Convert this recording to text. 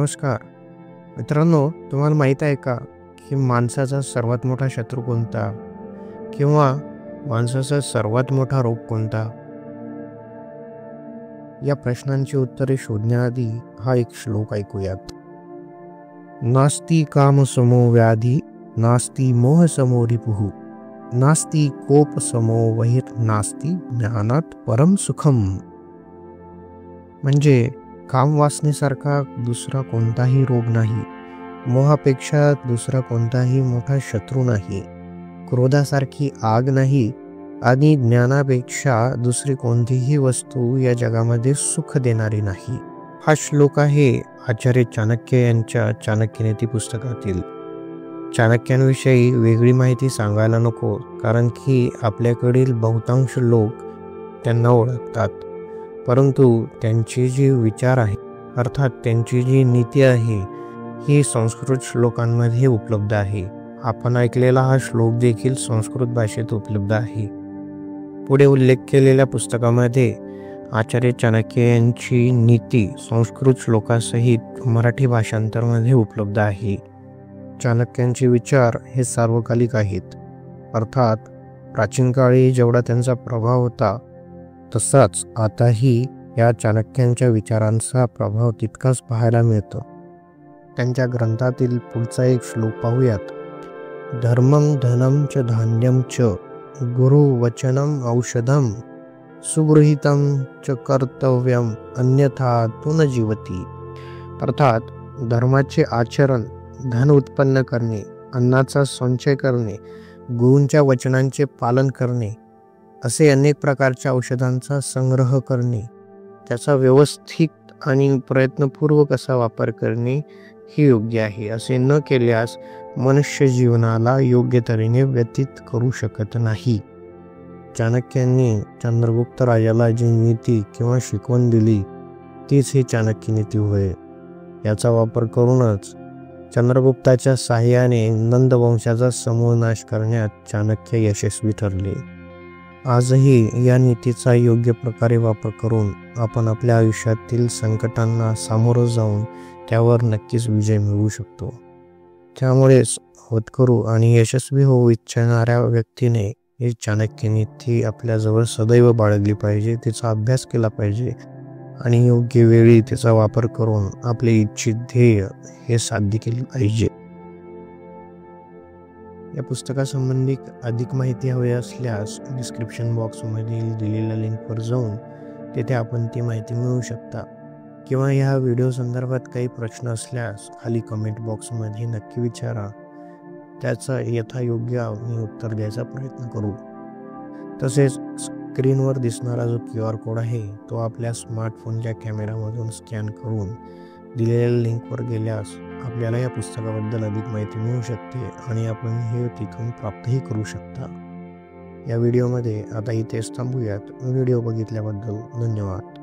नमस्कार मित्रांनो, तुम्हाला माहीत आहे का की माणसाचा सर्वात मोठा शत्रू कोणता किंवा माणसाचा सर्वात मोठा रोग कोणता? या प्रश्नांची उत्तरे शोधण्याआधी हा एक श्लोक ऐकूयात. नास्ति काम समो व्याधी, नास्ति मोह समो रिपुः, नास्ति कोप समो वहिर, नास्ति ज्ञानात परम सुखम. म्हणजे काम वासनेसारखा दुसरा कोणताही रोग नाही, मोहापेक्षा दुसरा कोणताही मोठा शत्रू नाही, क्रोधासारखी आग नाही आणि ज्ञानापेक्षा दुसरी कोणतीही वस्तू या जगामध्ये सुख देणारी नाही. हा श्लोक आहे आचार्य चाणक्य यांच्या चाणक्यनीती पुस्तकातील. चाणक्यांविषयी वेगळी माहिती सांगायला नको, कारण की आपल्याकडील बहुतांश लोक त्यांना ओळखतात, परंतु त्यांची जी विचार आहे अर्थात त्यांची जी नीती आहे ही संस्कृत श्लोकांमध्ये उपलब्ध आहे. आपण ऐकलेला हा श्लोक देखील संस्कृत भाषेत उपलब्ध आहे. पुढे उल्लेख केलेल्या पुस्तकामध्ये आचार्य चाणक्य यांची नीती संस्कृत श्लोकासहित मराठी भाषांतरमध्ये उपलब्ध आहे. चाणक्यांचे विचार हे सार्वकालिक आहेत, अर्थात प्राचीन काळी जेवढा त्यांचा प्रभाव होता तसाच आताही या चाणक्यांच्या विचारांचा प्रभाव तितकाच पाहायला मिळतो. त्यांच्या ग्रंथातील पुढचा एक श्लोक पाहूयात. धर्मं धनं च धान्यं च गुरुवचनं औषधं सुगृहीतं च कर्तव्यं अन्यथा तु न जीवति. अर्थात धर्माचे आचरण, धन उत्पन्न करणे, अन्नाचा संचय करणे, गुरूंच्या वचनांचे पालन करणे, असे अनेक प्रकारच्या औषधांचा संग्रह करणे, त्याचा व्यवस्थित आणि प्रयत्नपूर्वक असा वापर करणे हे योग्य आहे. असे न केल्यास मनुष्य जीवनाला योग्य तऱ्हेने व्यतीत करू शकत नाही. चाणक्यांनी चंद्रगुप्त राजाला जी नीती किंवा शिकवण दिली तीच ही चाणक्य नीती होय. याचा वापर करूनच चंद्रगुप्ताच्या साहाय्याने नंदवंशाचा समूळ नाश करण्यात चाणक्य यशस्वी ठरले. आजही या नीतीचा योग्य प्रकारे वापर करून आपण आपल्या आयुष्यातील संकटांना सामोरं जाऊन त्यावर नक्कीच विजय मिळवू शकतो. त्यामुळेच होतकरू आणि यशस्वी होऊ इच्छिणाऱ्या व्यक्तीने ही चाणक्य नीती आपल्याजवळ सदैव बाळगली पाहिजे, तिचा अभ्यास केला पाहिजे आणि योग्य वेळी तिचा वापर करून आपले इच्छित ध्येय हे साध्य केले पाहिजे. या पुस्तकासंबंधी अधिक माहिती हवी असल्यास डिस्क्रिप्शन बॉक्समधील दिलेल्या लिंकवर जाऊन तेथे आपण ती माहिती मिळवू शकता, किंवा ह्या व्हिडिओ संदर्भात काही प्रश्न असल्यास खाली कमेंट बॉक्समध्ये नक्की विचारा. त्याचा यथायोग्य आम्ही उत्तर द्यायचा प्रयत्न करू. तसेच स्क्रीनवर दिसणारा जो QR कोड आहे तो आपल्या स्मार्टफोनच्या कॅमेरामधून स्कॅन करून दिलेल्या लिंकवर गेल्यास आपल्याला या पुस्तकाबद्दल अधिक माहिती मिळू शकते आणि आपण हे तिथून प्राप्तही करू शकता. या व्हिडिओमध्ये आता इथेच थांबूयात. व्हिडिओ बघितल्याबद्दल धन्यवाद.